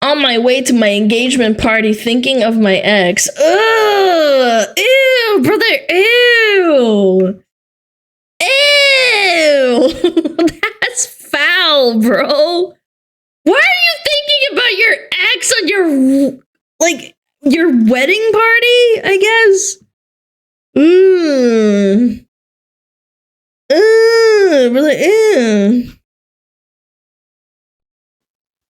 On my way to my engagement party, thinking of my ex. Ugh! Ew, brother! Ew! Ew! That's foul, bro. Why are you thinking about your ex on your wedding party? I guess. Brother. Ew.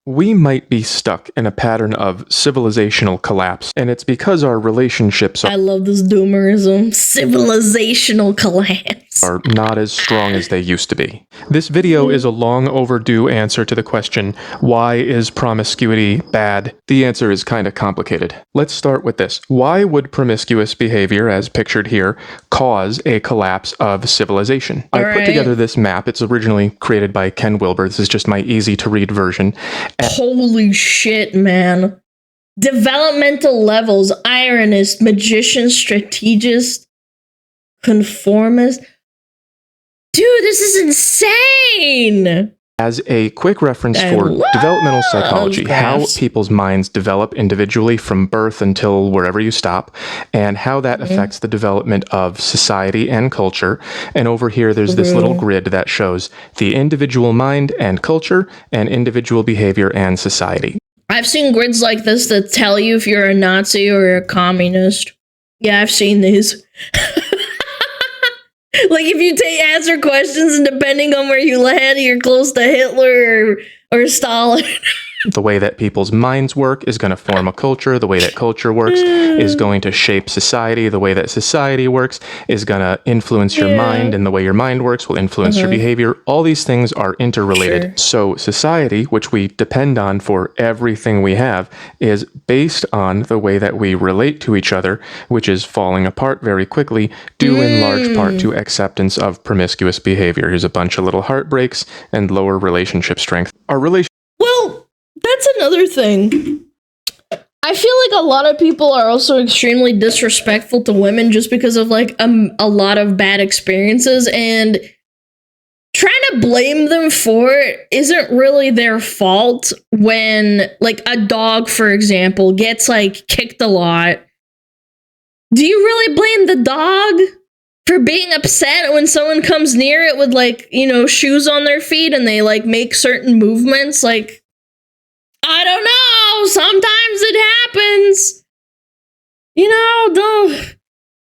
We might be stuck in a pattern of civilizational collapse, and it's because our relationships I love this doomerism. Civilizational collapse. are not as strong as they used to be. This video is a long overdue answer to the question, why is promiscuity bad? The answer is kind of complicated. Let's start with this. Why would promiscuous behavior, as pictured here, cause a collapse of civilization? I put together this map. It's originally created by Ken Wilber. This is just my easy to read version. Holy shit, man. Developmental levels, ironist, magician, strategist, conformist. Dude, this is insane! As a quick reference for developmental psychology, how people's minds develop individually from birth until wherever you stop, and how that affects the development of society and culture. And over here, there's this little grid that shows the individual mind and culture, and individual behavior and society. I've seen grids like this that tell you if you're a Nazi or a communist. Yeah, I've seen these. Like, if you answer questions and depending on where you land, you're close to Hitler or Stalin. The way that people's minds work is going to form a culture. The way that culture works is going to shape society. The way that society works is going to influence your mind, and the way your mind works will influence your behavior. All these things are interrelated. So society, which we depend on for everything we have, is based on the way that we relate to each other, which is falling apart very quickly, due in large part to acceptance of promiscuous behavior. Here's a bunch of little heartbreaks and lower relationship strength. Our relationship. Well, that's another thing. I feel like a lot of people are also extremely disrespectful to women just because of like a lot of bad experiences, and trying to blame them for it isn't really their fault. When like a dog, for example, gets like kicked a lot, do you really blame the dog for being upset when someone comes near it with like, you know, shoes on their feet and they like make certain movements? Like, I don't know. Sometimes it happens. You know,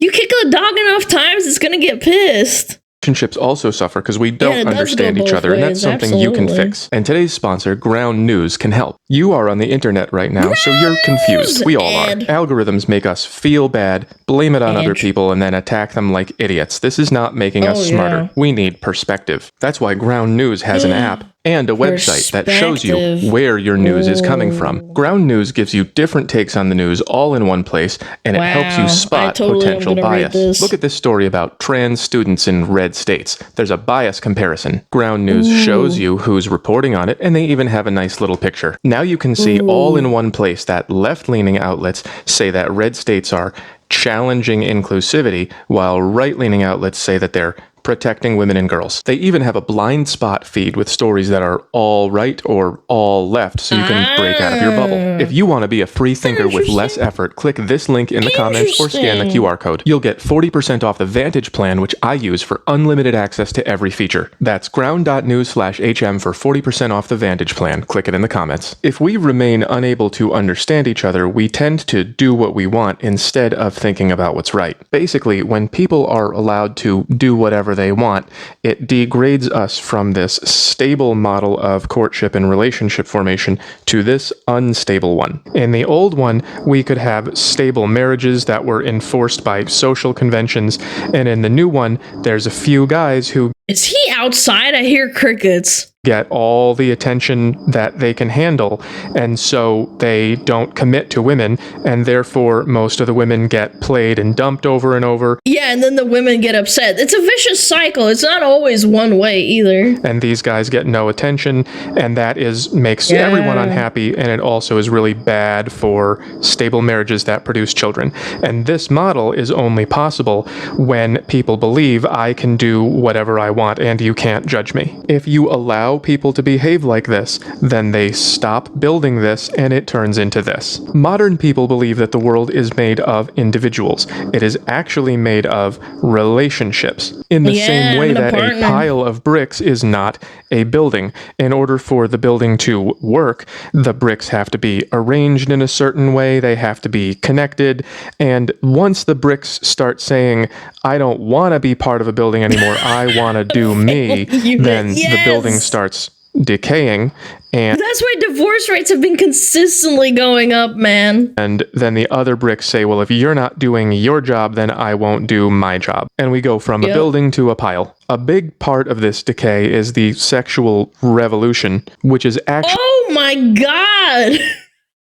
you kick a dog enough times, it's gonna get pissed. Relationships also suffer because we don't understand each other, and that's something you can fix. And today's sponsor, Ground News, can help. You are on the internet right now, so you're confused. We all are. Algorithms make us feel bad, blame it on other people, and then attack them like idiots. This is not making us smarter. We need perspective. That's why Ground News has an app and a website that shows you where your news is coming from. Ground News gives you different takes on the news all in one place, and it helps you spot potential bias. Look at this story about trans students in red states. There's a bias comparison. Ground News shows you who's reporting on it, and they even have a nice little picture. Now you can see all in one place that left-leaning outlets say that red states are challenging inclusivity, while right-leaning outlets say that they're protecting women and girls. They even have a blind spot feed with stories that are all right or all left, so you can break out of your bubble. If you want to be a free thinker with less effort, click this link in the comments or scan the QR code. You'll get 40% off the Vantage plan, which I use for unlimited access to every feature. That's ground.news/HM for 40% off the Vantage plan. Click it in the comments. If we remain unable to understand each other, we tend to do what we want instead of thinking about what's right. Basically, when people are allowed to do whatever they want, it degrades us from this stable model of courtship and relationship formation to this unstable one. In the old one, we could have stable marriages that were enforced by social conventions, and in the new one, there's a few guys who... Is he outside? I hear crickets. get all the attention that they can handle, and so they don't commit to women, and therefore most of the women get played and dumped over and over. Yeah, and then the women get upset. It's a vicious cycle. It's not always one way either. And these guys get no attention, and that makes everyone unhappy, and it also is really bad for stable marriages that produce children. And this model is only possible when people believe I can do whatever I want and you can't judge me. If you allow people to behave like this, then they stop building this and it turns into this. Modern people believe that the world is made of individuals. It is actually made of relationships. In the same way that a pile of bricks is not a building. In order for the building to work, the bricks have to be arranged in a certain way, they have to be connected, and once the bricks start saying, I don't want to be part of a building anymore, I want to do me, then the building starts decaying, and that's why divorce rates have been consistently going up, man. And then the other bricks say, well, if you're not doing your job, then I won't do my job. And we go from a building to a pile. A big part of this decay is the sexual revolution, which is actually... Oh my god!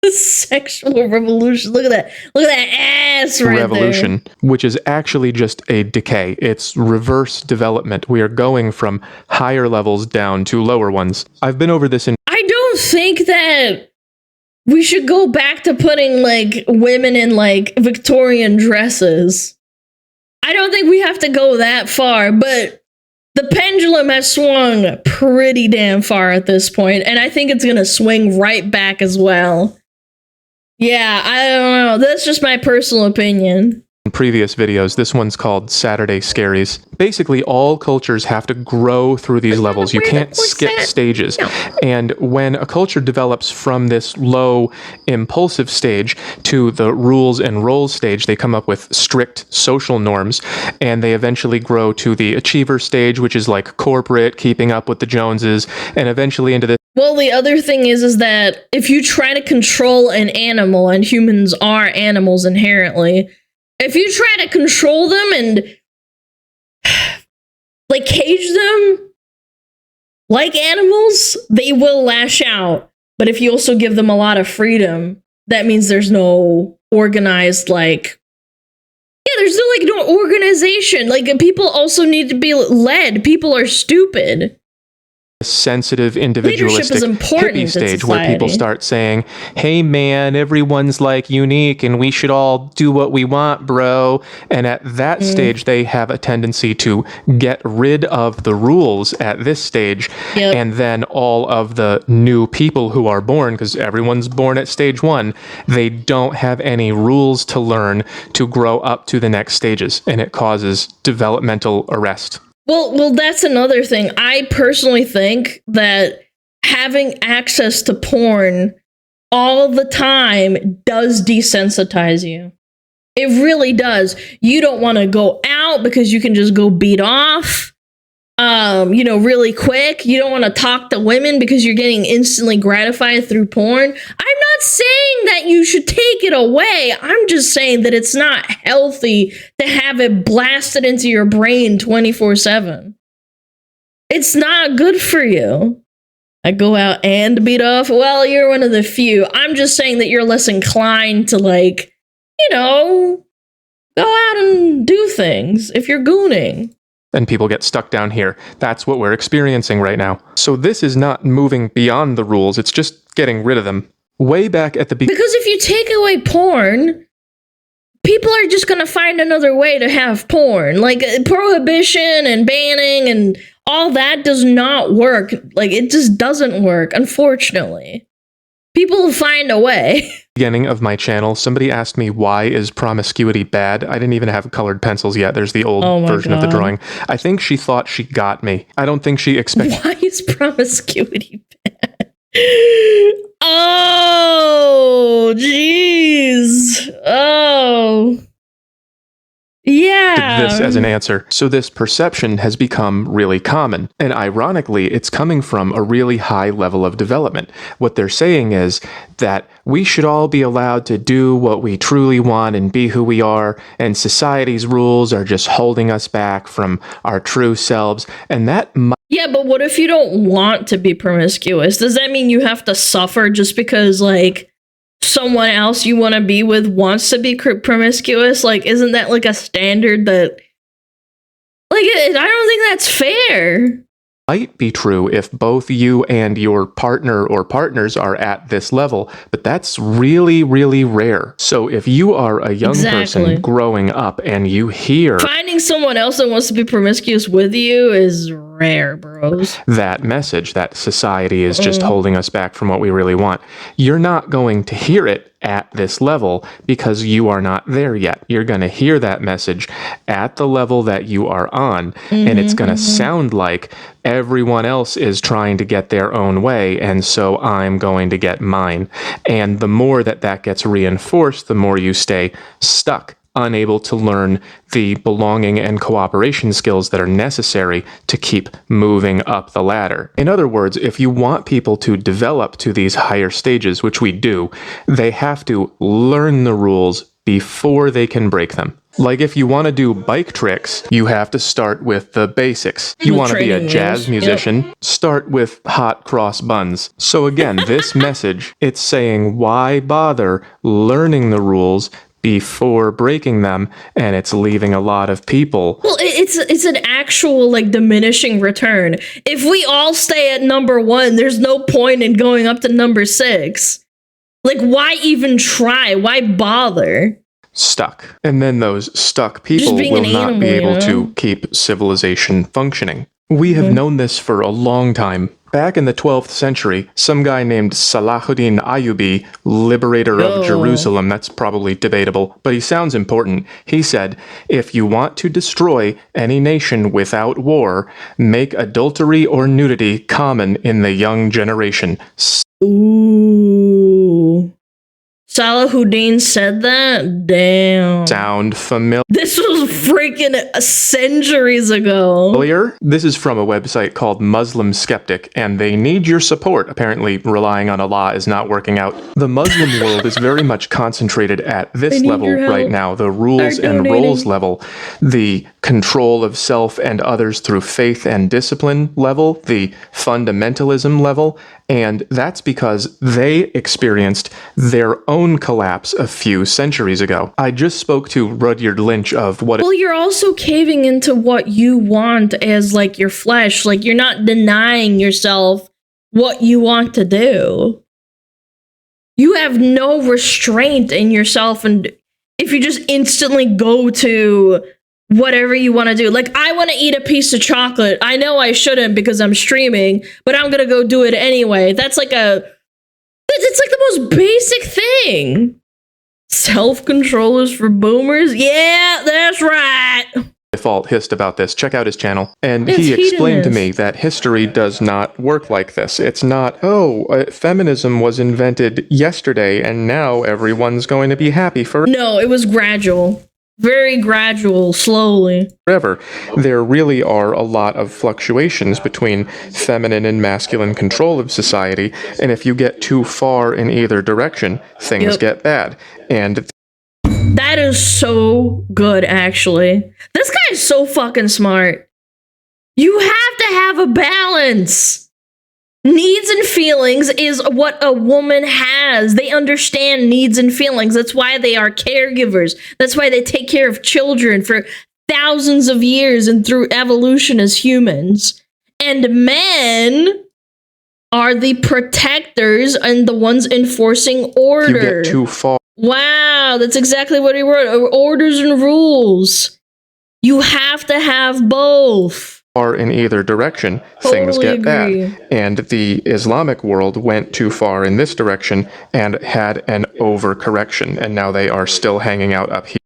The sexual revolution. Look at that. Look at that ass right revolution, there. Which is actually just a decay. It's reverse development. We are going from higher levels down to lower ones. I've been over this in... I don't think that we should go back to putting, like, women in, like, Victorian dresses. I don't think we have to go that far, but the pendulum has swung pretty damn far at this point, and I think it's gonna swing right back as well. Yeah, I don't know. That's just my personal opinion. In previous videos, this one's called Saturday Scaries. Basically, all cultures have to grow through these levels. You can't skip stages. No. And when a culture develops from this low impulsive stage to the rules and roles stage, they come up with strict social norms, and they eventually grow to the achiever stage, which is like corporate, keeping up with the Joneses, and eventually into the... Well, the other thing is that if you try to control an animal, and humans are animals inherently, if you try to control them and, like, cage them like animals, they will lash out. But if you also give them a lot of freedom, that means there's no organized, like... Yeah, there's no organization. Like, people also need to be led. People are stupid. Sensitive, individualistic hippie stage where people start saying, hey man, everyone's like unique and we should all do what we want, bro. And at that stage, they have a tendency to get rid of the rules at this stage. And then all of the new people who are born, because everyone's born at stage 1, they don't have any rules to learn to grow up to the next stages, and it causes developmental arrest. Well, that's another thing. I personally think that having access to porn all the time does desensitize you. It really does. You don't want to go out because you can just go beat off, really quick. You don't want to talk to women because you're getting instantly gratified through porn. I'm not saying that you should take it away. I'm just saying that it's not healthy to have it blasted into your brain 24/7. It's not good for you. I go out and beat off. Well, you're one of the few. I'm just saying that you're less inclined to, like, go out and do things if you're gooning. And people get stuck down here. That's what we're experiencing right now. So this is not moving beyond the rules, it's just getting rid of them. Way back at the beginning. Because if you take away porn, people are just going to find another way to have porn. Like, prohibition and banning and all that does not work. Like, it just doesn't work, unfortunately. People will find a way. Beginning of my channel, somebody asked me, why is promiscuity bad? I didn't even have colored pencils yet. There's the old version of the drawing. I think she thought she got me. I don't think she expected... Why is promiscuity bad? Oh, jeez. Oh. Yeah. This as an answer. So this perception has become really common. And ironically, it's coming from a really high level of development. What they're saying is that we should all be allowed to do what we truly want and be who we are, and society's rules are just holding us back from our true selves. And that Yeah, but what if you don't want to be promiscuous? Does that mean you have to suffer just because, like, someone else you want to be with wants to be promiscuous? Like, isn't that, like, a standard that... Like, I don't think that's fair. Might be true if both you and your partner or partners are at this level, but that's really, really rare. So if you are a young person growing up and you hear... Finding someone else that wants to be promiscuous with you is rare, bros. That message that society is just holding us back from what we really want. You're not going to hear it at this level because you are not there yet. You're going to hear that message at the level that you are on, and it's going to sound like everyone else is trying to get their own way, and so I'm going to get mine. And the more that that gets reinforced, the more you stay stuck, unable to learn the belonging and cooperation skills that are necessary to keep moving up the ladder. In other words, if you want people to develop to these higher stages, which we do, they have to learn the rules before they can break them. Like if you want to do bike tricks, you have to start with the basics. You want to be a jazz musician, start with hot cross buns. So again, this message, it's saying why bother learning the rules before breaking them, and it's leaving a lot of people. Well, it's an actual, like, diminishing return. If we all stay at number 1, there's no point in going up to number 6. Like, why even try? Why bother? Stuck. And then those stuck people will not be able to keep civilization functioning. We have known this for a long time. Back in the 12th century, some guy named Salahuddin Ayyubi, liberator of Jerusalem, that's probably debatable, but he sounds important. He said, if you want to destroy any nation without war, make adultery or nudity common in the young generation. Ooh. Salahuddin said that? Damn. Sound familiar? This was freaking centuries ago. This is from a website called Muslim Skeptic, and they need your support. Apparently, relying on Allah is not working out. The Muslim world is very much concentrated at this level right now, the rules and roles level, the control of self and others through faith and discipline level, the fundamentalism level, and that's because they experienced their own collapse a few centuries ago. I just spoke to Rudyard Lynch of what... Well, you're also caving into what you want as, like, your flesh. Like, you're not denying yourself what you want to do. You have no restraint in yourself, and if you just instantly go to whatever you want to do. Like, I want to eat a piece of chocolate. I know I shouldn't because I'm streaming, but I'm going to go do it anyway. That's like it's like the most basic thing. Self-control is for boomers? Yeah, that's right. Default hissed about this. Check out his channel. And he explained to me that history does not work like this. It's not, feminism was invented yesterday and now everyone's going to be happy for... No, it was gradual. Very gradual, slowly. Forever. There really are a lot of fluctuations between feminine and masculine control of society, and if you get too far in either direction, things get bad. And that is so good, actually. This guy is so fucking smart. You have to have a balance. Needs and feelings is what a woman has. They understand needs and feelings. That's why they are caregivers. That's why they take care of children for thousands of years and through evolution as humans. And men are the protectors and the ones enforcing order. You get too far. Wow, that's exactly what he wrote. Orders and rules. You have to have both. In either direction, things get bad. And the Islamic world went too far in this direction and had an overcorrection, and now they are still hanging out up here.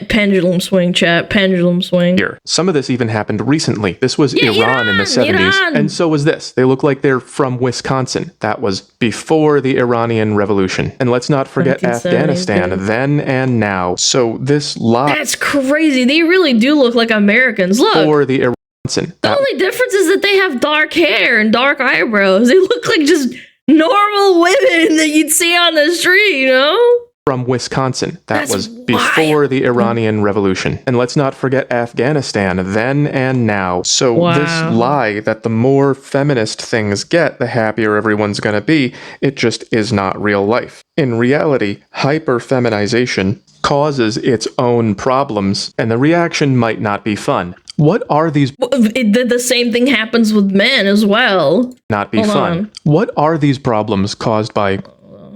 Pendulum swing, chat. Pendulum swing. Here. Some of this even happened recently. This was Iran in the 70s, and so was this. They look like they're from Wisconsin. That was before the Iranian Revolution. And let's not forget Afghanistan, then and now. So this lie... That's crazy. They really do look like Americans. Look. Or the The only difference is that they have dark hair and dark eyebrows. They look like just normal women that you'd see on the street, you know? from Wisconsin. That was before the Iranian Revolution. And let's not forget Afghanistan, then and now. So this lie that the more feminist things get, the happier everyone's going to be, it just is not real life. In reality, hyper-feminization causes its own problems, and the reaction might not be fun. What are these? The same thing happens with men as well. Not be fun. What are these problems caused by?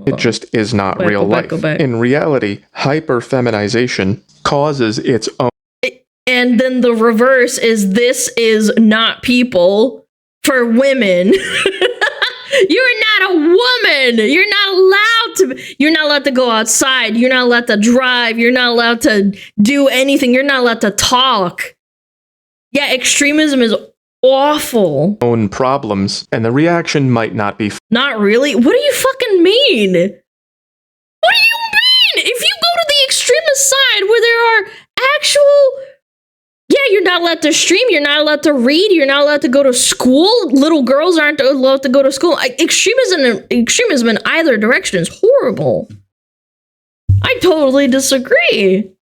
It just is not real life. In reality, hyper-feminization causes its own. And then the reverse is this is not people for women. You're not a woman. You're not allowed to go outside. You're not allowed to drive. You're not allowed to do anything. You're not allowed to talk. Yeah, extremism is awful. Own problems, and the reaction might not be. Not really? What do you fucking mean? What do you mean? If you go to the extremist side where there are actual. Yeah, you're not allowed to stream, you're not allowed to read, you're not allowed to go to school. Little girls aren't allowed to go to school. Extremism in either direction is horrible. I totally disagree.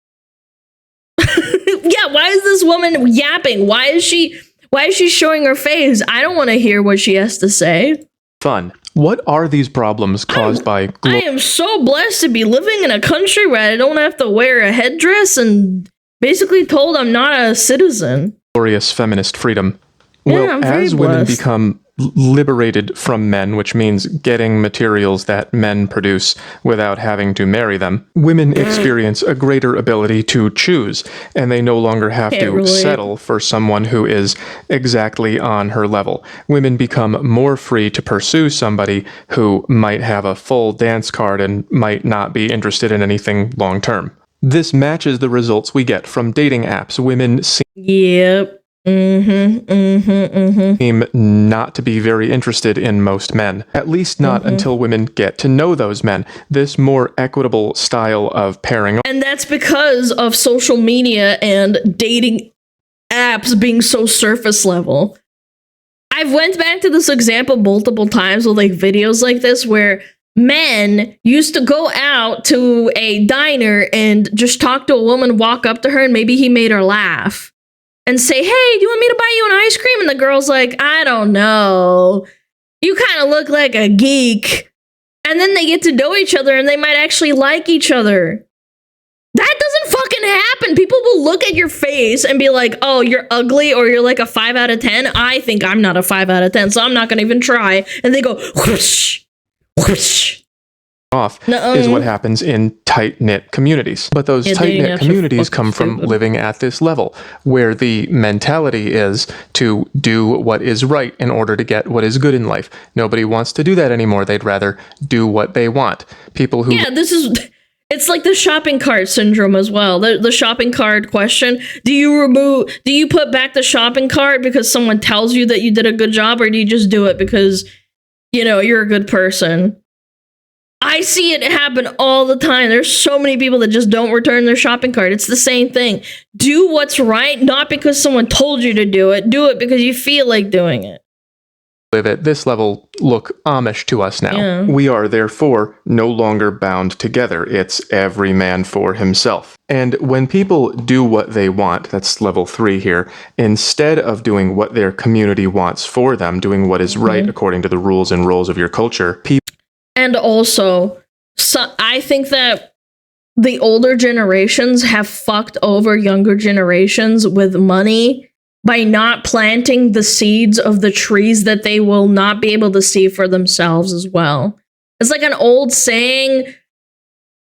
Yeah, why is this woman yapping? Why is she showing her face? I don't want to hear what she has to say. Fun. What are these problems caused by? I am so blessed to be living in a country where I don't have to wear a headdress and basically told I'm not a citizen. Glorious feminist freedom. Well, as women become liberated from men, which means getting materials that men produce without having to marry them, women experience a greater ability to choose, and they no longer have to settle for someone who is exactly on her level. Women become more free to pursue somebody who might have a full dance card and might not be interested in anything long term. This matches the results we get from dating apps. Women seem not to be very interested in most men. At least not until women get to know those men. This more equitable style of pairing. And that's because of social media and dating apps being so surface level. I've went back to this example multiple times with like videos like this where men used to go out to a diner and just talk to a woman, walk up to her, and maybe he made her laugh and say, hey, do you want me to buy you an ice cream? And the girl's like, I don't know. You kind of look like a geek. And then they get to know each other and they might actually like each other. That doesn't fucking happen. People will look at your face and be like, oh, you're ugly or you're like a 5 out of 10. I think I'm not a 5 out of 10, so I'm not going to even try. And they go, whoosh, whoosh. Is what happens in tight-knit communities. But those tight-knit communities come from living at this level, where the mentality is to do what is right in order to get what is good in life. Nobody wants to do that anymore. They'd rather do what they want. People who... Yeah, it's like the shopping cart syndrome as well. The shopping cart question. Do you put back the shopping cart because someone tells you that you did a good job, or do you just do it because, you're a good person? I see it happen all the time. There's so many people that just don't return their shopping cart. It's the same thing. Do what's right, not because someone told you to do it. Do it because you feel like doing it. Live at this level look Amish to us now. Yeah. We are therefore no longer bound together. It's every man for himself. And when people do what they want, that's level 3 here, instead of doing what their community wants for them, doing what is right according to the rules and roles of your culture, people... And also, I think that the older generations have fucked over younger generations with money by not planting the seeds of the trees that they will not be able to see for themselves as well. It's like an old saying,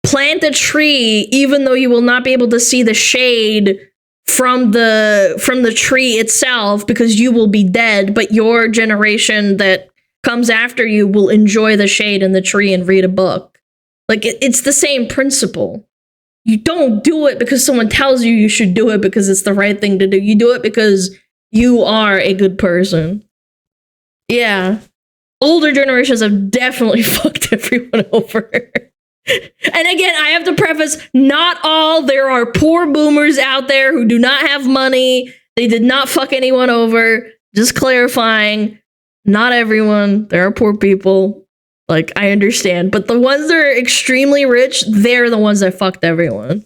plant a tree even though you will not be able to see the shade from the tree itself because you will be dead, but your generation that comes after you will enjoy the shade in the tree and read a book. Like, it's the same principle. You don't do it because someone tells you should do it because it's the right thing to do. You do it because you are a good person. Yeah. Older generations have definitely fucked everyone over. And again, I have to preface, not all. There are poor boomers out there who do not have money. They did not fuck anyone over. Just clarifying. Not everyone. There are poor people. Like, I understand. But the ones that are extremely rich, they're the ones that fucked everyone.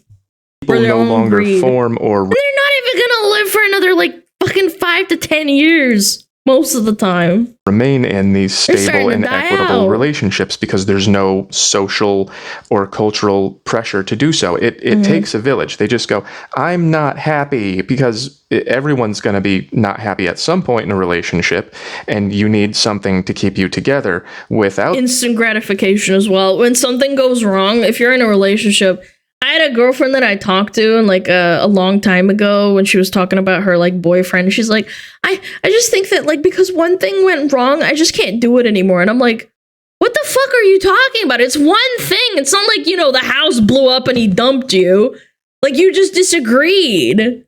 People no longer form or... And they're not even gonna live for another, like, fucking 5 to 10 years. Most of the time. Remain in these stable and equitable relationships because there's no social or cultural pressure to do so. It takes a village. They just go, I'm not happy, because everyone's going to be not happy at some point in a relationship, and you need something to keep you together without... Instant gratification as well. When something goes wrong, if you're in a relationship... I had a girlfriend that I talked to and like a long time ago when she was talking about her like boyfriend. She's like, I just think that like because one thing went wrong, I just can't do it anymore. And I'm like, what the fuck are you talking about? It's one thing. It's not like, you know, the house blew up and he dumped you. Like you just disagreed. And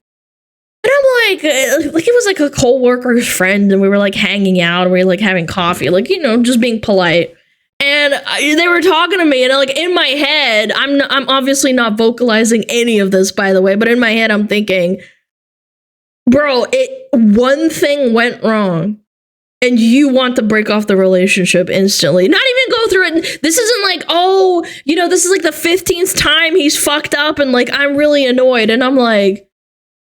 I'm like it was like a coworker's friend and we were like hanging out and we were like having coffee, like, you know, just being polite. And they were talking to me, and like in my head, I'm obviously not vocalizing any of this, by the way, but in my head, I'm thinking, bro, one thing went wrong, and you want to break off the relationship instantly. Not even go through it. This isn't like, oh, you know, this is like the 15th time he's fucked up, and like I'm really annoyed, and I'm like,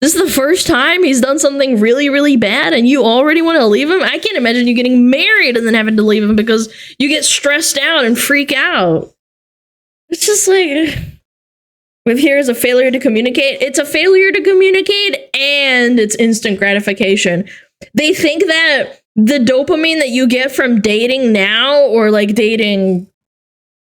this is the first time he's done something really, really bad and you already want to leave him? I can't imagine you getting married and then having to leave him because you get stressed out and freak out. It's just like, with here is a failure to communicate. It's a failure to communicate and it's instant gratification. They think that the dopamine that you get from dating now or like dating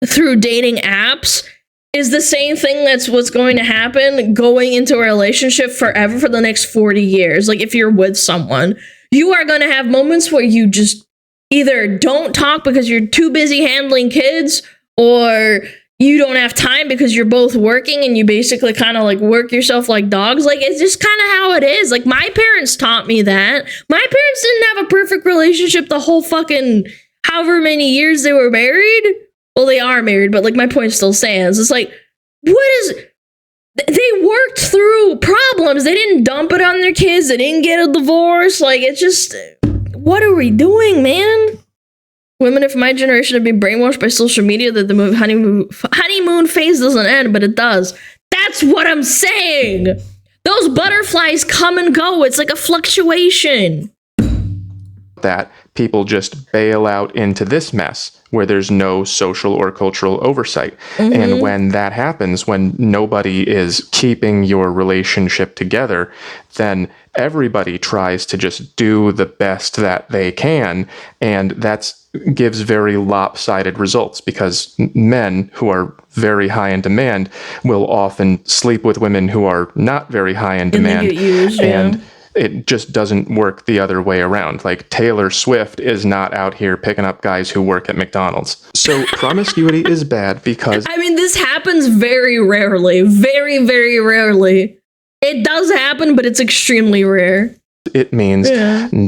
through dating apps is the same thing that's what's going to happen going into a relationship forever for the next 40 years. Like if you're with someone, you are going to have moments where you just either don't talk because you're too busy handling kids, or you don't have time because you're both working and you basically kind of like work yourself like dogs. Like it's just kind of how it is. Like my parents taught me that. My parents didn't have a perfect relationship the whole fucking however many years they were married. Well, they are married, but like my point still stands. It's like, they worked through problems. They didn't dump it on their kids. They didn't get a divorce. Like, it's just, what are we doing, man? Women of my generation have been brainwashed by social media that the honeymoon phase doesn't end, but it does. That's what I'm saying. Those butterflies come and go. It's like a fluctuation. That people just bail out into this mess where there's no social or cultural oversight. And when that happens, when nobody is keeping your relationship together, then everybody tries to just do the best that they can. And that gives very lopsided results because men who are very high in demand will often sleep with women who are not very high in demand. And they get used, and it just doesn't work the other way around. Like Taylor Swift is not out here picking up guys who work at McDonald's. So promiscuity is bad because... I mean, this happens very rarely. Very, very rarely. It does happen, but it's extremely rare. It means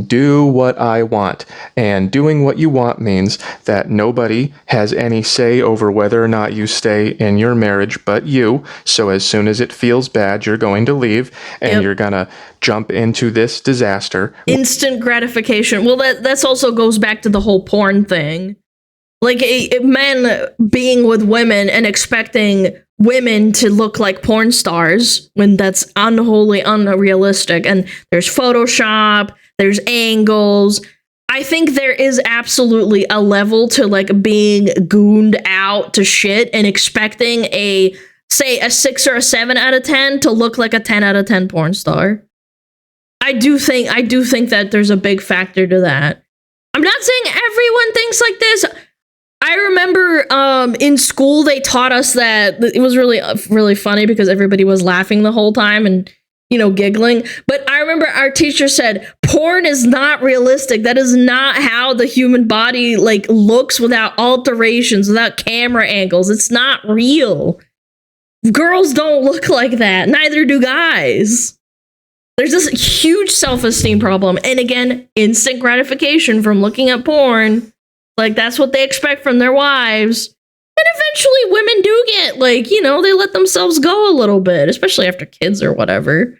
do what I want. And doing what you want means that nobody has any say over whether or not you stay in your marriage but you. So as soon as it feels bad, you're going to leave and you're going to jump into this disaster. Instant gratification. Well, that's also goes back to the whole porn thing. Like men being with women and expecting women to look like porn stars when that's unholy, unrealistic. And there's Photoshop, there's angles. I think there is absolutely a level to like being gooned out to shit and expecting say a 6 or a 7 out of 10 to look like a 10 out of 10 porn star. I do think that there's a big factor to that. I'm not saying everyone thinks like this. I remember in school they taught us that it was really, really funny because everybody was laughing the whole time and, you know, giggling. But I remember our teacher said, porn is not realistic. That is not how the human body like looks without alterations, without camera angles. It's not real. Girls don't look like that. Neither do guys. There's this huge self-esteem problem. And again, instant gratification from looking at porn. Like, that's what they expect from their wives. And eventually women do get, like, you know, they let themselves go a little bit, especially after kids or whatever.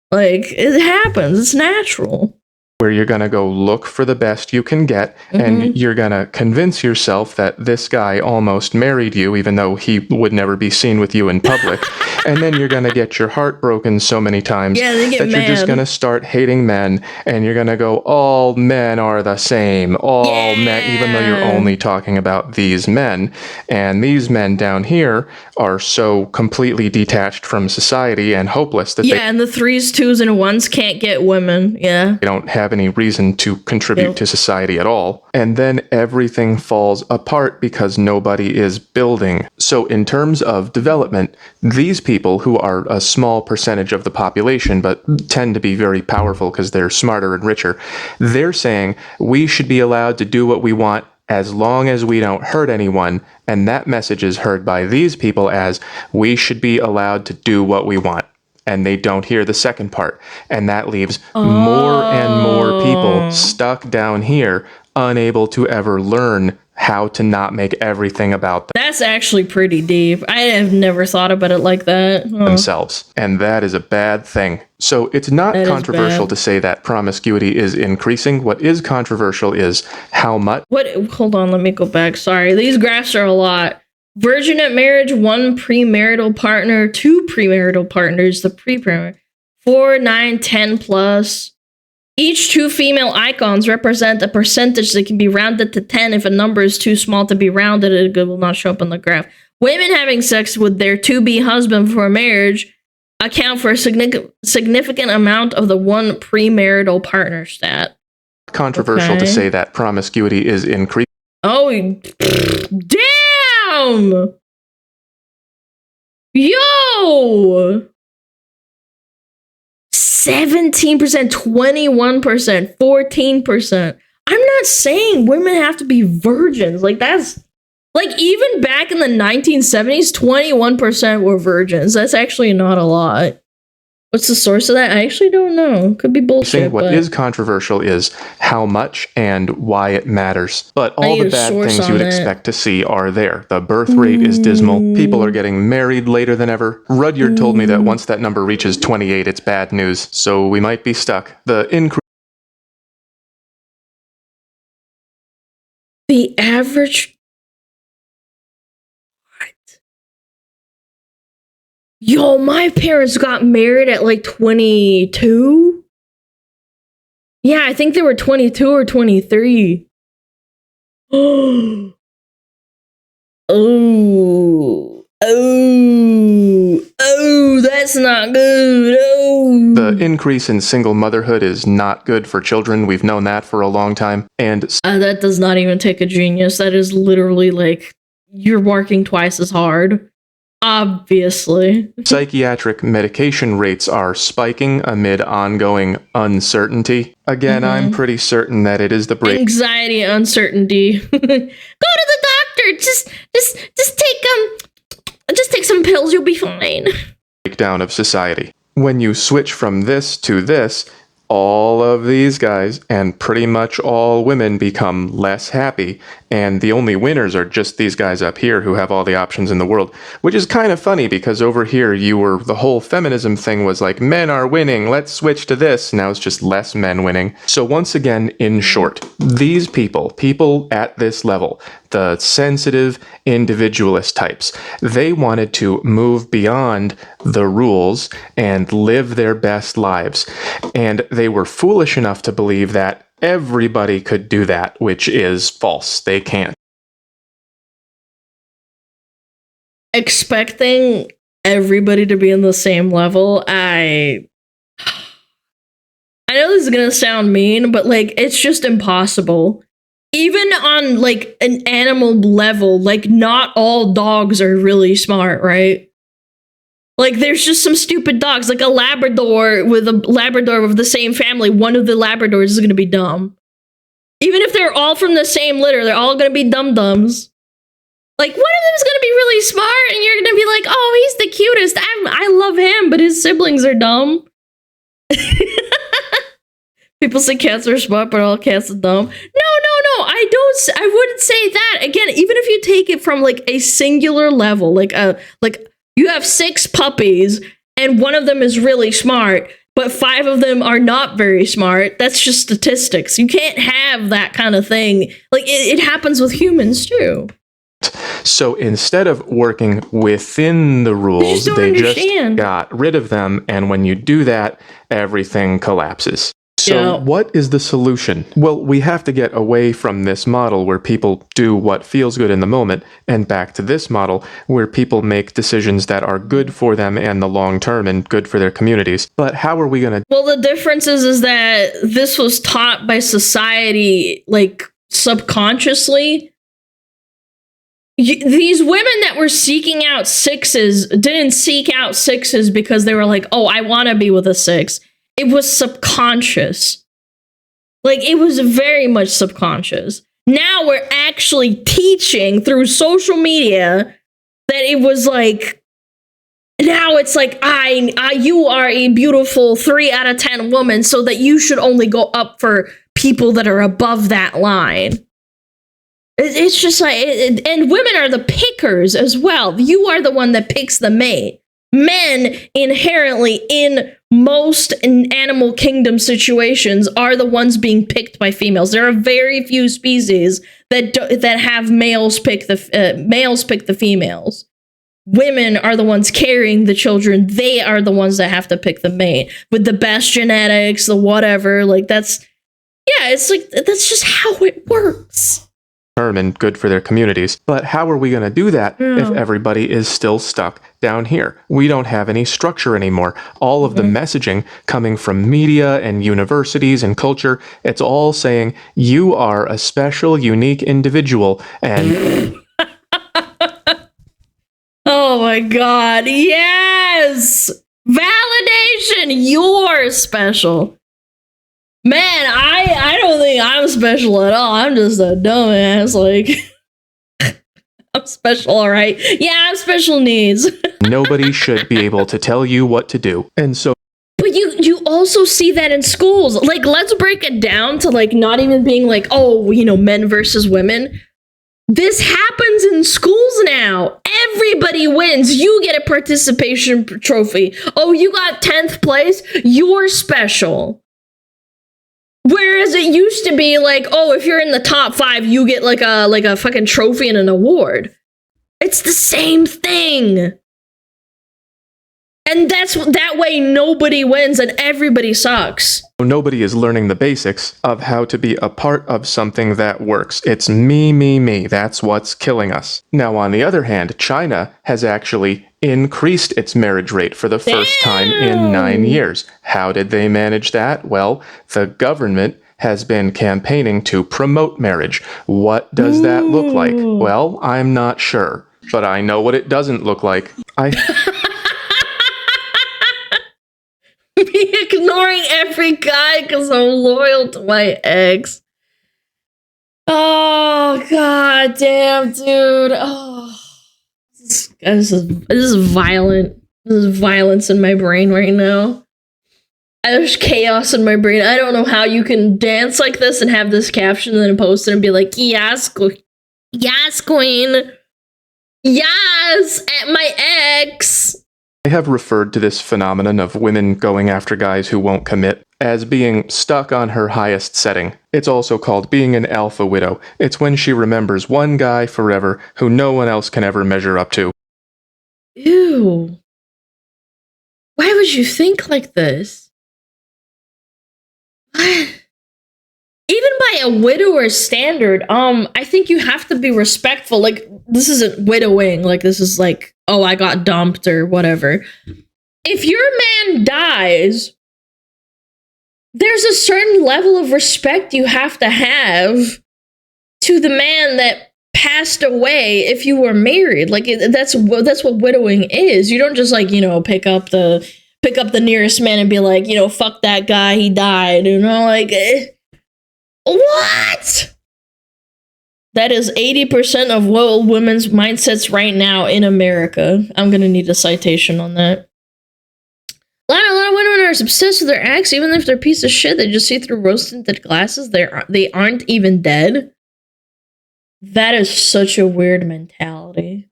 Like, it happens. It's natural. where you're going to go look for the best you can get, and you're going to convince yourself that this guy almost married you, even though he would never be seen with you in public. And then you're going to get your heart broken so many times that you're just going to start hating men, and you're going to go, all men are the same, all men, even though you're only talking about these men. And these men down here are so completely detached from society and hopeless that and the 3s, 2s, and 1s can't get women. They don't have any reason to contribute to society at all. And then everything falls apart because nobody is building. So in terms of development, these people, who are a small percentage of the population but tend to be very powerful because they're smarter and richer, they're saying we should be allowed to do what we want as long as we don't hurt anyone. And that message is heard by these people as we should be allowed to do what we want. And they don't hear the second part. And that leaves more and more people stuck down here, unable to ever learn how to not make everything about them. That's actually pretty deep. I have never thought about it like that. Themselves. And that is a bad thing. So it's not controversial to say that promiscuity is increasing. What is controversial is how much. Hold on, let me go back. Sorry. These graphs are a lot. Virgin at marriage, 1 premarital partner, 2 premarital partners, the pre-primary, 4, 9, 10 plus. Each 2 female icons represent a percentage that can be rounded to 10. If a number is too small to be rounded, it will not show up on the graph. Women having sex with their to-be husband before marriage account for a significant amount of the 1 premarital partner stat. Controversial to say that promiscuity is increasing. Oh, damn! Yo! 17%, 21%, 14%. I'm not saying women have to be virgins. Like, that's like, even back in the 1970s, 21% were virgins. That's actually not a lot. What's the source of that? I actually don't know. Could be bullshit. What is controversial is how much and why it matters. But all the bad things you would expect to see are there. The birth rate is dismal. People are getting married later than ever. Rudyard told me that once that number reaches 28, it's bad news. So we might be stuck. The average. Yo, my parents got married at like 22. Yeah, I think they were 22 or 23. Oh, that's not good. Oh. The increase in single motherhood is not good for children. We've known that for a long time. And that does not even take a genius. That is literally like you're working twice as hard. Obviously. Psychiatric medication rates are spiking amid ongoing uncertainty. Again, I'm pretty certain that it is the anxiety, uncertainty. Go to the doctor. Just take some pills. You'll be fine. Breakdown of society. When you switch from this to this, all of these guys and pretty much all women become less happy, and the only winners are just these guys up here who have all the options in the world, which is kind of funny because over here the whole feminism thing was like, men are winning, let's switch to this. Now it's just less men winning. So once again, in short, these people at this level, the sensitive individualist types, they wanted to move beyond the rules and live their best lives. And they were foolish enough to believe that everybody could do that, which is false. They can't. Expecting everybody to be in the same level, I know this is gonna sound mean, but like, it's just impossible. Even on like an animal level, like not all dogs are really smart, right? Like, there's just some stupid dogs, like a Labrador with the same family. One of the Labradors is going to be dumb. Even if they're all from the same litter, they're all going to be dum-dums. Like, one of them is going to be really smart, and you're going to be like, oh, he's the cutest. I love him, but his siblings are dumb. People say cats are smart, but all cats are dumb. No. I wouldn't say that. Again, even if you take it from like a singular level, like you have 6 puppies and one of them is really smart, but 5 of them are not very smart. That's just statistics. You can't have that kind of thing. Like, it happens with humans too. So instead of working within the rules, they just got rid of them. And when you do that, everything collapses. So what is the solution? Well, we have to get away from this model where people do what feels good in the moment and back to this model where people make decisions that are good for them and the long term and good for their communities. But how are we going to... Well, the difference is that this was taught by society, like, subconsciously. These women that were seeking out 6s didn't seek out 6s because they were like, oh, I want to be with a 6. It was subconscious. Like, it was very much subconscious. Now we're actually teaching through social media that it was like, now it's like, you are a beautiful 3 out of 10 woman, so that you should only go up for people that are above that line. It's just like, and women are the pickers as well. You are the one that picks the mate. Men inherently in most animal kingdom situations are the ones being picked by females. There are very few species that have males pick the females. Women are the ones carrying the children. They are the ones that have to pick the mate with the best genetics, the whatever. Like, it's like, that's just how it works. And good for their communities. But how are we going to do that if everybody is still stuck down here? We don't have any structure anymore. All of the messaging coming from media and universities and culture, it's all saying you are a special, unique individual. And oh my God, yes! Validation, you're special. Man, I don't think I'm special at all. I'm just a dumbass. Like, I'm special, all right. Yeah, I have special needs. Nobody should be able to tell you what to do. And so... But you also see that in schools. Like, let's break it down to, like, not even being like, oh, men versus women. This happens in schools now. Everybody wins. You get a participation trophy. Oh, you got 10th place? You're special. Whereas it used to be like, oh, if you're in the top 5, you get like a fucking trophy and an award. It's the same thing. And that way nobody wins and everybody sucks. Nobody is learning the basics of how to be a part of something that works. It's me, me, me. That's what's killing us. Now, on the other hand, China has actually increased its marriage rate for the first time in 9 years. How did they manage that? Well, the government has been campaigning to promote marriage. What does that look like? Well, I'm not sure, but I know what it doesn't look like. Me ignoring every guy because I'm loyal to my ex. Oh, god damn, dude. Oh, this is violent. There's violence in my brain right now. There's chaos in my brain. I don't know how you can dance like this and have this caption and then post it and be like, yes, yes, queen. Yes, at my ex. I have referred to this phenomenon of women going after guys who won't commit as being stuck on her highest setting. It's also called being an alpha widow. It's when she remembers one guy forever who no one else can ever measure up to. Ew. Why would you think like this? Even by a widower standard, I think you have to be respectful. Like, this isn't widowing. Like, this is like, oh, I got dumped or whatever. If your man dies, there's a certain level of respect you have to the man that passed away if you were married. Like, that's what widowing is. You don't just, like, pick up the nearest man and be like, fuck that guy, he died, like, what? That is 80% of women's mindsets right now in America. I'm gonna need a citation on that. A lot of women are obsessed with their ex, even if they're a piece of shit. They just see through rose-tinted glasses. They aren't even dead. That is such a weird mentality.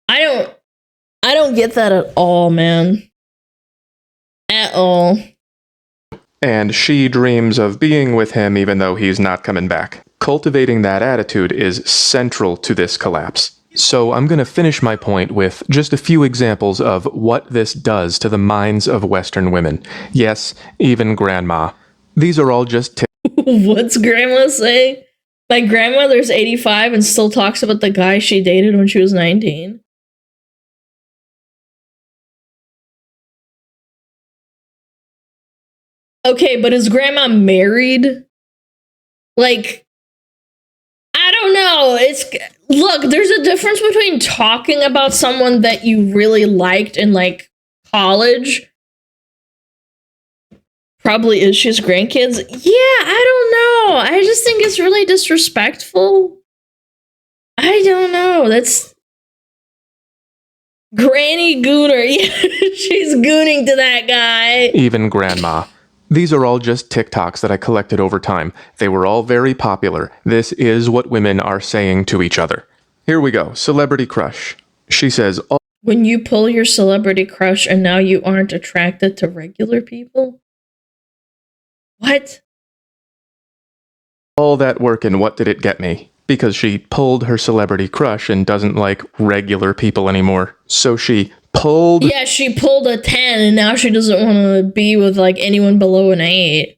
I don't get that at all, man. At at all. And she dreams of being with him even though he's not coming back. Cultivating that attitude is central to this collapse. So I'm going to finish my point with just a few examples of what this does to the minds of Western women. Yes, even grandma. These are all just What's grandma say? My grandmother's 85 and still talks about the guy she dated when she was 19. Okay, but is grandma married? Like, I don't know. Look, there's a difference between talking about someone that you really liked in like college. Probably is she has grandkids? Yeah, I don't know. I just think it's really disrespectful. I don't know. That's Granny Gooner. Yeah, she's gooning to that guy. Even grandma. These are all just TikToks that I collected over time. They were all very popular. This is what women are saying to each other. Here we go. Celebrity crush. She says, when you pull your celebrity crush and now you aren't attracted to regular people? What? All that work and what did it get me? Because she pulled her celebrity crush and doesn't like regular people anymore. So she pulled... Yeah, she pulled a 10 and now she doesn't want to be with like anyone below an 8.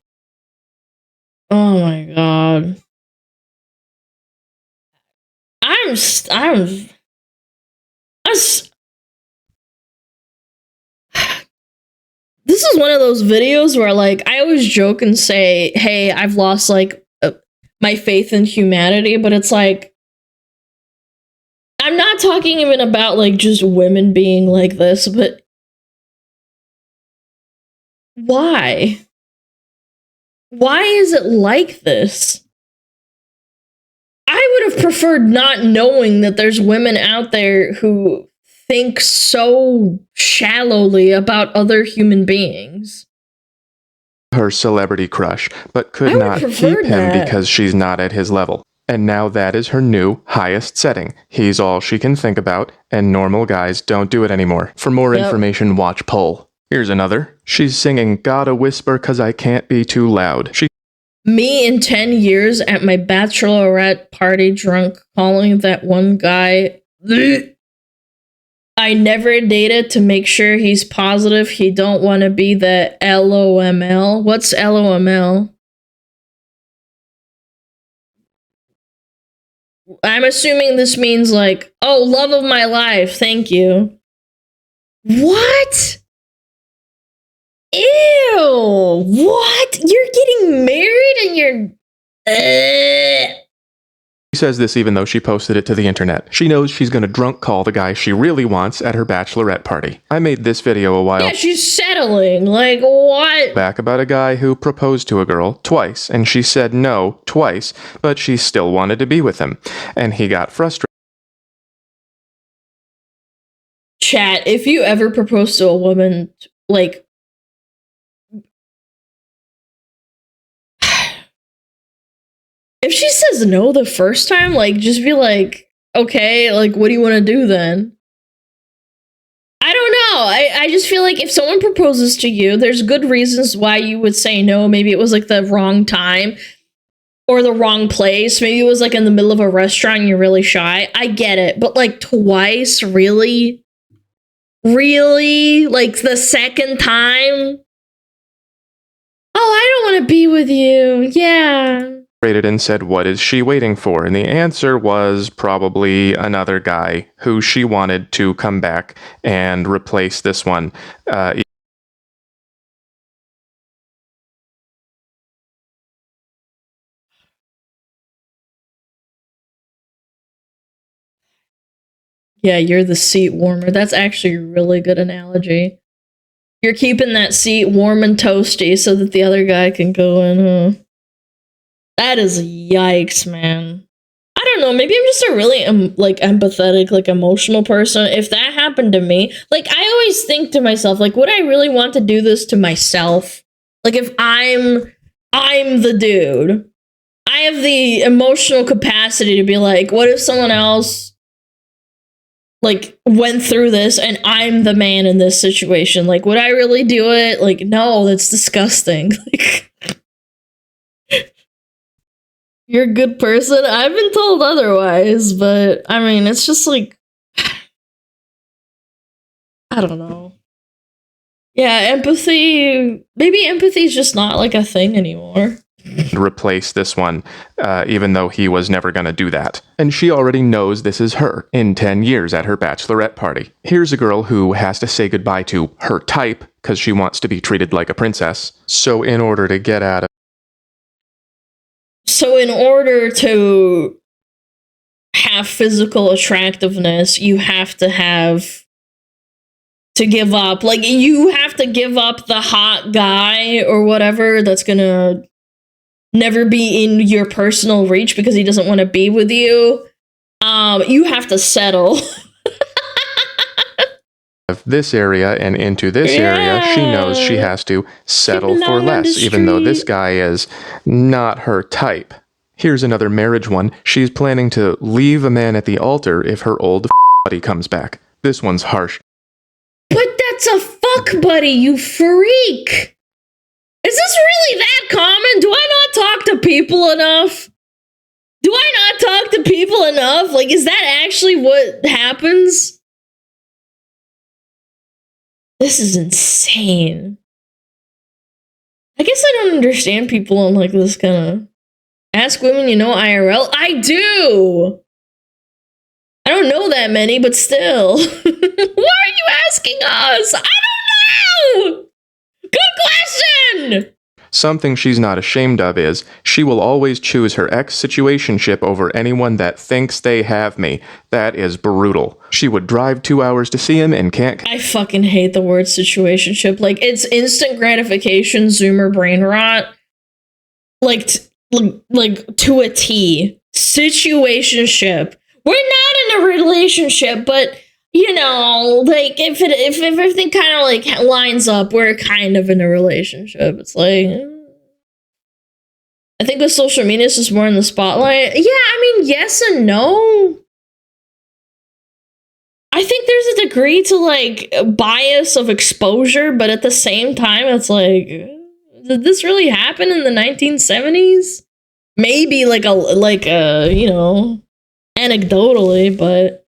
Oh my god. This is one of those videos where like I always joke and say, hey, I've lost like my faith in humanity, but it's like I'm not talking even about like just women being like this, but why? Why is it like this? I would have preferred not knowing that there's women out there who think so shallowly about other human beings. Her celebrity crush, but could not keep him because she's not at his level. And now that is her new highest setting. He's all she can think about, and normal guys don't do it anymore. For more information, watch Pull. Here's another. She's singing Gotta Whisper 'Cause I Can't Be Too Loud. Me in 10 years at my bachelorette party drunk calling that one guy I never dated to make sure he's positive he don't want to be the LOML. What's LOML? I'm assuming this means like, oh, love of my life, thank you. What? Ew! What? You're getting married and you're... She says this even though she posted it to the internet. She knows she's gonna drunk call the guy she really wants at her bachelorette party. I made this video a while... Yeah, she's settling. Like, what? ...back about a guy who proposed to a girl twice, and she said no twice, but she still wanted to be with him. And he got frustrated. Chat, if you ever propose to a woman, like... if she says no the first time, like, just be like, okay, like, what do you want to do then? I don't know. I just feel like if someone proposes to you, there's good reasons why you would say no. Maybe it was, like, the wrong time or the wrong place. Maybe it was, like, in the middle of a restaurant and you're really shy. I get it. But, like, twice? Really? Really? Like, the second time? Oh, I don't want to be with you. Yeah. And said, what is she waiting for? And the answer was probably another guy who she wanted to come back and replace this one. Yeah, you're the seat warmer. That's actually a really good analogy. You're keeping that seat warm and toasty so that the other guy can go in, huh? That is yikes, man. I don't know, maybe I'm just a really like empathetic, like emotional person. If that happened to me, like I always think to myself, like, would I really want to do this to myself? Like if I'm the dude, I have the emotional capacity to be like, what if someone else like went through this and I'm the man in this situation. Like, would I really do it? Like, no, that's disgusting. Like, you're a good person. I've been told otherwise, but I mean, it's just like, I don't know. Yeah, empathy. Maybe empathy is just not like a thing anymore. Replace this one, even though he was never going to do that. And she already knows this is her in 10 years at her bachelorette party. Here's a girl who has to say goodbye to her type because she wants to be treated like a princess. So in order to get out of... So in order to have physical attractiveness, you have to give up. Like, you have to give up the hot guy or whatever that's gonna never be in your personal reach because he doesn't want to be with you. You have to settle. This area and into this area, she knows she has to settle for less, even though this guy is not her type. Here's another marriage one. She's planning to leave a man at the altar if her old buddy comes back. This one's harsh. But that's a fuck buddy, you freak! Is this really that common? Do I not talk to people enough? Do I not talk to people enough? Like, is that actually what happens? This is insane. I guess I don't understand people on like this kind of... Ask women you know IRL? I do! I don't know that many, but still. Why are you asking us? I don't know! Good question! Something she's not ashamed of is, she will always choose her ex-situationship over anyone that thinks they have me. That is brutal. She would drive 2 hours to see him and can't... I fucking hate the word situationship. Like, it's instant gratification, Zoomer brain rot. Like to a T. Situationship. We're not in a relationship, but... You know, like, if everything kind of, like, lines up, we're kind of in a relationship. It's like... I think with social media, it's just more in the spotlight. Yeah, I mean, yes and no. I think there's a degree to, like, bias of exposure, but at the same time, it's like... Did this really happen in the 1970s? Maybe, like a you know, anecdotally, but...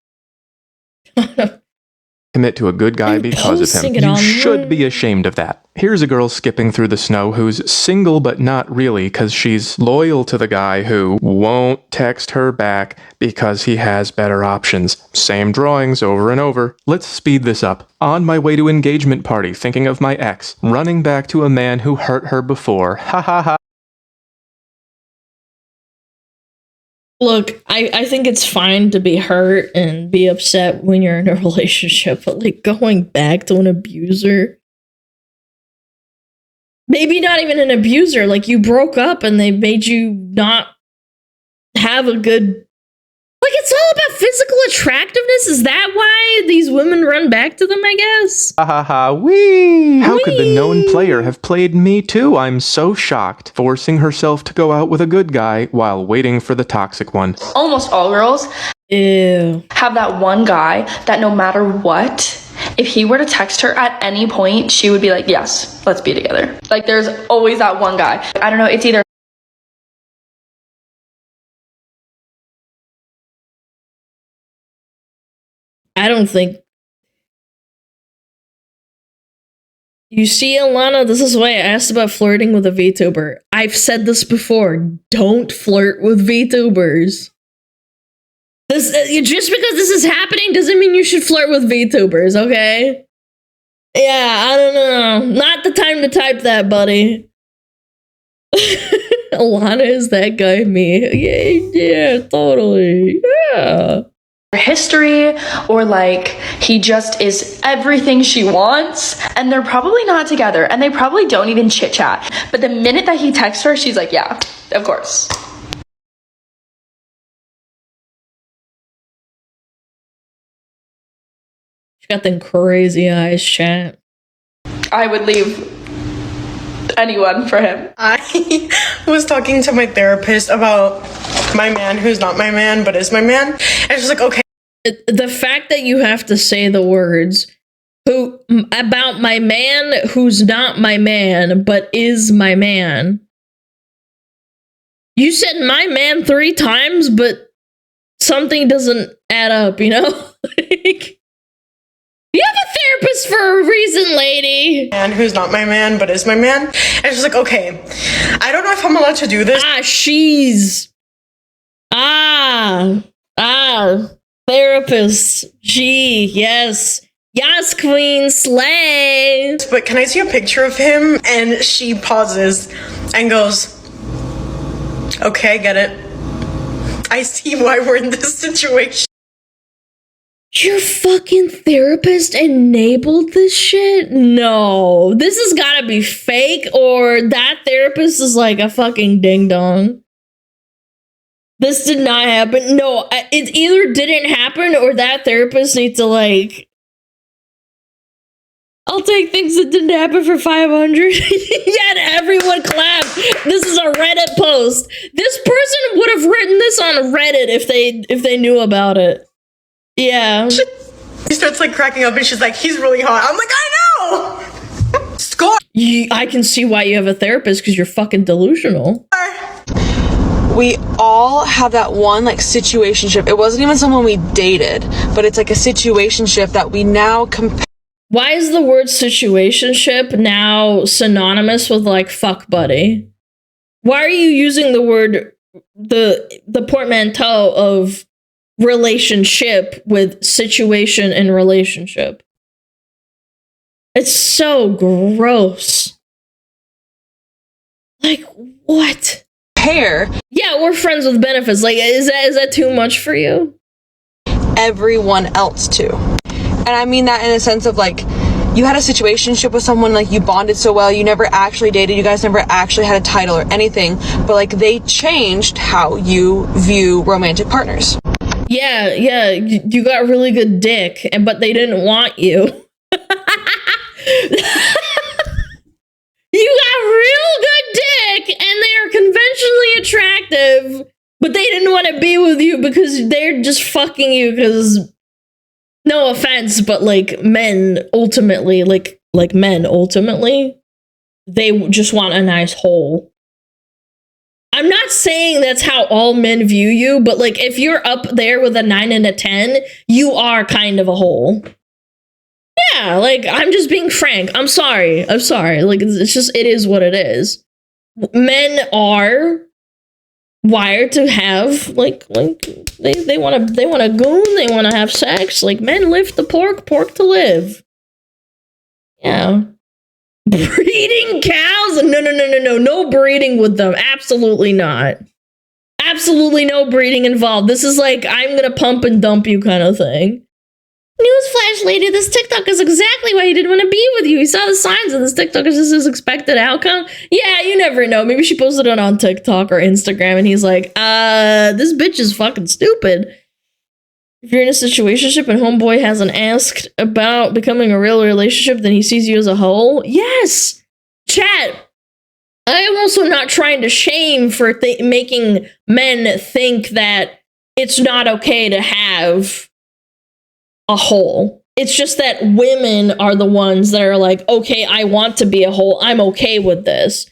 Commit to a good guy because of him. You should be ashamed of that. Here's a girl skipping through the snow who's single but not really because she's loyal to the guy who won't text her back because he has better options. Same drawings over and over. Let's speed this up. On my way to engagement party, thinking of my ex, running back to a man who hurt her before. Ha ha ha. Look, I think it's fine to be hurt and be upset when you're in a relationship, but like going back to an abuser, maybe not even an abuser, like you broke up and they made you not have a good... Like, it's all about physical attractiveness? Is that why these women run back to them, I guess? Ha ha ha, wee! How could the known player have played me too? I'm so shocked. Forcing herself to go out with a good guy while waiting for the toxic one. Almost all girls have that one guy that no matter what, if he were to text her at any point, she would be like, yes, let's be together. Like, there's always that one guy. I don't know, it's either... I don't think... You see, Alana, this is why I asked about flirting with a VTuber. I've said this before. Don't flirt with VTubers. Just because this is happening doesn't mean you should flirt with VTubers, okay? Yeah, I don't know. Not the time to type that, buddy. Alana is that guy me. Yeah, totally. Yeah. History, or like he just is everything she wants, and they're probably not together, and they probably don't even chit chat. But the minute that he texts her, she's like, yeah, of course. She got them crazy eyes, chat. I would leave anyone for him. I was talking to my therapist about my man who's not my man but is my man, and she's like, okay, the fact that you have to say the words who about my man who's not my man but is my man. You said my man 3 times, but something doesn't add up, you know? Like, you have a therapist for a reason, lady. Man who's not my man but is my man. And she's like, okay, I don't know if I'm allowed to do this. Therapist. Yes, queen, slay. But can I see a picture of him? And she pauses and goes, okay, get it. I see why we're in this situation. Your fucking therapist enabled this shit? No. This has gotta be fake, or that therapist is like a fucking ding-dong. This did not happen. No, it either didn't happen or that therapist needs to, like... I'll take things that didn't happen for 500. Yet everyone clapped. This is a Reddit post. This person would have written this on Reddit if they knew about it. Yeah. She starts like cracking up and she's like, he's really hot. I'm like, I know! Score! I can see why you have a therapist, because you're fucking delusional. We all have that one like situationship. It wasn't even someone we dated, but it's like a situationship that we now compare. Why is the word situationship now synonymous with like fuck buddy? Why are you using the word the portmanteau of relationship with situation and relationship? It's so gross. Like, what? Yeah, we're friends with benefits. Like, is that too much for you? Everyone else too. And I mean that in a sense of like, you had a situationship with someone, like you bonded so well, you never actually dated, you guys never actually had a title or anything, but like they changed how you view romantic partners. Yeah, you got really good dick, but they didn't want you. You got real good dick, and they are conventionally attractive, but they didn't want to be with you because they're just fucking you because, no offense, but like men ultimately, they just want a nice hole. I'm not saying that's how all men view you, but like if you're up there with a 9 and a 10, you are kind of a hole. Yeah, like, I'm just being frank. I'm sorry. Like, it's just, it is what it is. Men are wired to have, like they want to goon, they want to have sex. Like, men live to pork to live. Yeah. Breeding cows? No breeding with them. Absolutely not. Absolutely no breeding involved. This is like, I'm gonna pump and dump you kind of thing. Newsflash, lady, this TikTok is exactly why he didn't want to be with you. He saw the signs and this TikTok is just his expected outcome. Yeah, you never know. Maybe she posted it on TikTok or Instagram and he's like, this bitch is fucking stupid. If you're in a situationship and homeboy hasn't asked about becoming a real relationship, then he sees you as a whole. Yes! Chat! I am also not trying to shame for making men think that it's not okay to have a whole. It's just that women are the ones that are like, okay, I want to be a whole. I'm okay with this.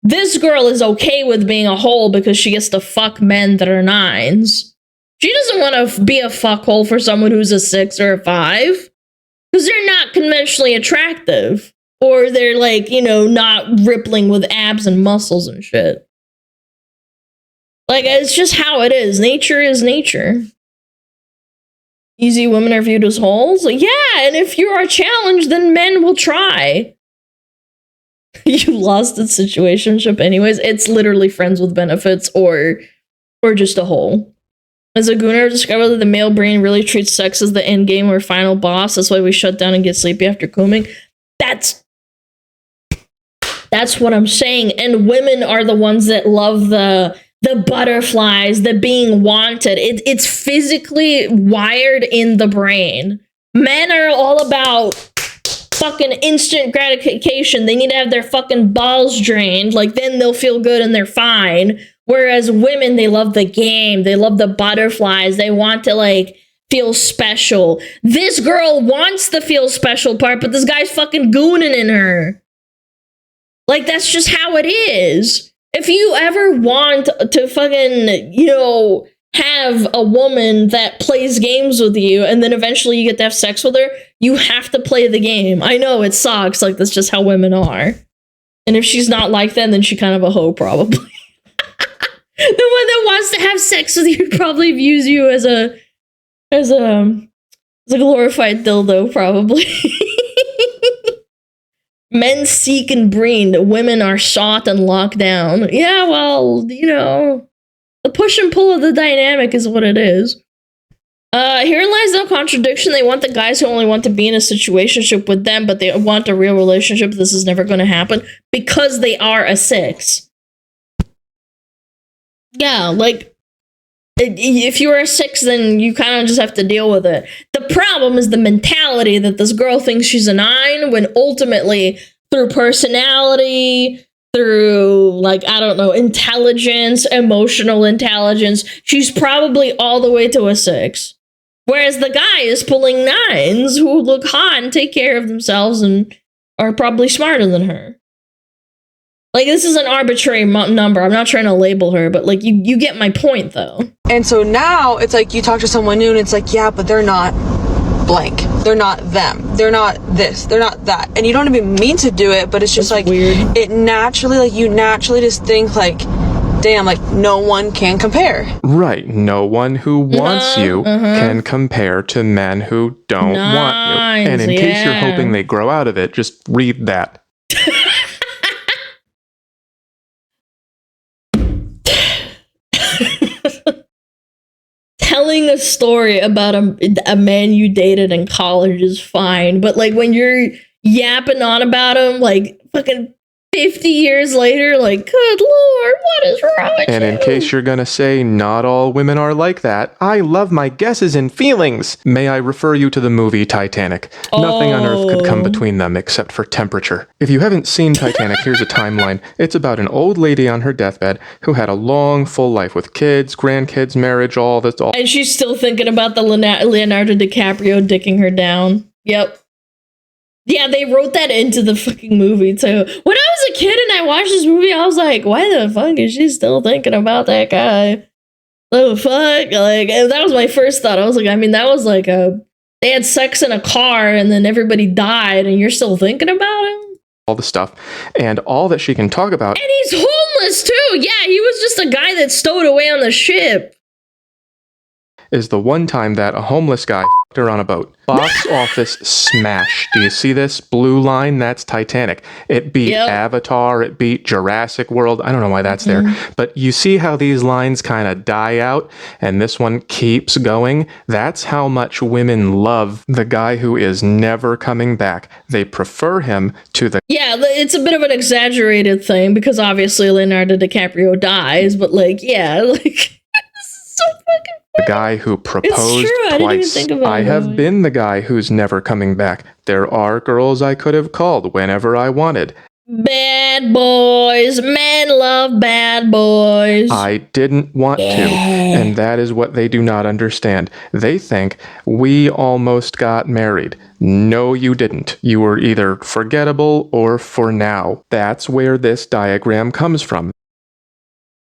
This girl is okay with being a whole because she gets to fuck men that are 9s. She doesn't want to be a fuckhole for someone who's a 6 or a 5 because they're not conventionally attractive, or they're like, you know, not rippling with abs and muscles and shit. Like, it's just how it is. Nature is nature. Easy women are viewed as holes? Yeah, and if you are challenged, then men will try. You lost its situationship anyways. It's literally friends with benefits or just a hole. As a gooner, discovered that the male brain really treats sex as the end game or final boss. That's why we shut down and get sleepy after combing. That's what I'm saying. And women are the ones that love the butterflies, the being wanted. It's physically wired in the brain. Men are all about fucking instant gratification. They need to have their fucking balls drained. Like, then they'll feel good and they're fine. Whereas women, they love the game. They love the butterflies. They want to, like, feel special. This girl wants the feel special part, but this guy's fucking gooning in her. Like, that's just how it is. If you ever want to fucking, you know, have a woman that plays games with you and then eventually you get to have sex with her, you have to play the game. I know it sucks, like that's just how women are. And if she's not like that, then she's kind of a hoe, probably. The one that wants to have sex with you probably views you as a glorified dildo, probably. Men seek and breed, women are sought and locked down. Yeah, well, you know, the push and pull of the dynamic is what it is. Herein lies no contradiction. They want the guys who only want to be in a situationship with them, but they want a real relationship. This is never going to happen because they are a 6. Yeah, like, if you're a 6, then you kind of just have to deal with it. The problem is the mentality that this girl thinks she's a 9 when ultimately through personality, through, like, I don't know, intelligence, emotional intelligence, she's probably all the way to a 6. Whereas the guy is pulling 9s who look hot and take care of themselves and are probably smarter than her. Like, this is an arbitrary number. I'm not trying to label her, but, like, you get my point, though. And so now it's like you talk to someone new and it's like, yeah, but they're not blank. They're not them. They're not this. They're not that. And you don't even mean to do it, but it's just, like, weird. It naturally, like, you naturally just think, like, damn, like, no one can compare. Right. No one who wants you can compare to men who don't want you. And in case you're hoping they grow out of it, just read that. Telling a story about a man you dated in college is fine, but like when you're yapping on about him like fucking 50 years later, like, good lord, what is wrong with you? And in case you're gonna say not all women are like that, I love my guesses and feelings. May I refer you to the movie Titanic? Nothing on Earth could come between them except for temperature. If you haven't seen Titanic, here's a timeline. It's about an old lady on her deathbed who had a long, full life with kids, grandkids, marriage, all this. And she's still thinking about the Leonardo DiCaprio dicking her down. Yep. Yeah, they wrote that into the fucking movie, too. When I was a kid and I watched this movie, I was like, why the fuck is she still thinking about that guy? The fuck? Like, that was my first thought. I was like, I mean, that was like they had sex in a car and then everybody died and you're still thinking about him? All the stuff. And all that she can talk about. And he's homeless, too! Yeah, he was just a guy that stowed away on the ship. Is the one time that a homeless guy f***ed her on a boat. Box office smash. Do you see this blue line? That's Titanic. It beat Avatar. It beat Jurassic World. I don't know why that's there. But you see how these lines kind of die out and this one keeps going? That's how much women love the guy who is never coming back. They prefer him to the... Yeah, it's a bit of an exaggerated thing because obviously Leonardo DiCaprio dies, but like, yeah, like, this is so fucking... The guy who proposed twice. I have been the guy who's never coming back. There are girls I could have called whenever I wanted. Bad boys. Men love bad boys. I didn't want to. And that is what they do not understand. They think we almost got married. No, you didn't. You were either forgettable or for now. That's where this diagram comes from.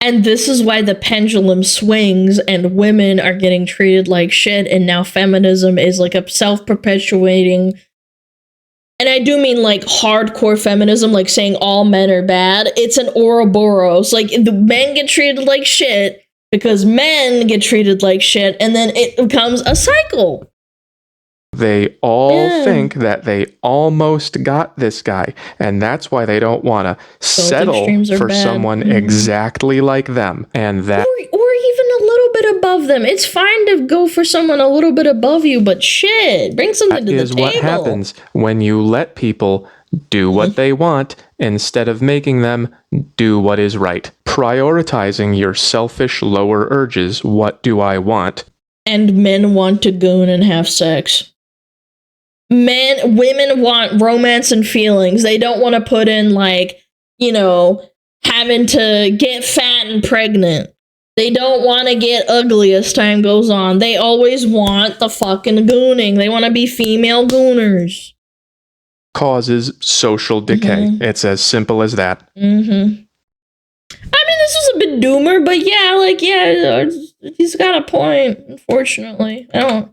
And this is why the pendulum swings and women are getting treated like shit and now feminism is like a self-perpetuating, and I do mean like hardcore feminism, like saying all men are bad. It's an Ouroboros. Like the men get treated like shit because men get treated like shit and then it becomes a cycle. They all think that they almost got this guy, and that's why they don't want to settle for someone exactly like them. And that, or even a little bit above them. It's fine to go for someone a little bit above you, but shit, bring something to the table. That is what happens when you let people do what they want instead of making them do what is right. Prioritizing your selfish lower urges. What do I want? And men want to goon and have sex. Women want romance and feelings. They don't want to put in, like, you know, having to get fat and pregnant. They don't want to get ugly as time goes on. They always want the fucking gooning. They want to be female gooners. Causes social decay. It's as simple as that. I mean, this was a bit doomer, but yeah, like, yeah, he's got a point, unfortunately. I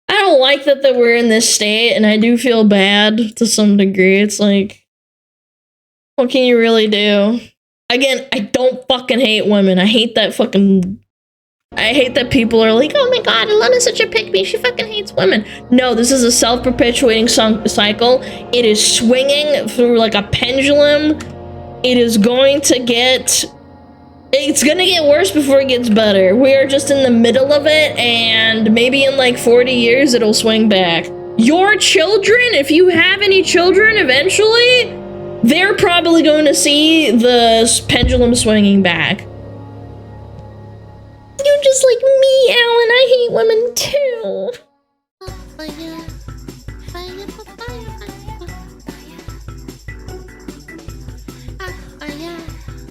don't like that we're in this state, and I do feel bad to some degree. It's like, what can you really do? Again, I don't fucking hate women. I hate that people are like, oh my god, Alana's such a pick-me, she fucking hates women. No, this is a self-perpetuating cycle. It is swinging through like a pendulum. It's gonna get worse before it gets better. We are just in the middle of it, and maybe in like 40 years it'll swing back. Your children, if you have any children eventually, they're probably going to see the pendulum swinging back. You're just like me, Alan. I hate women too.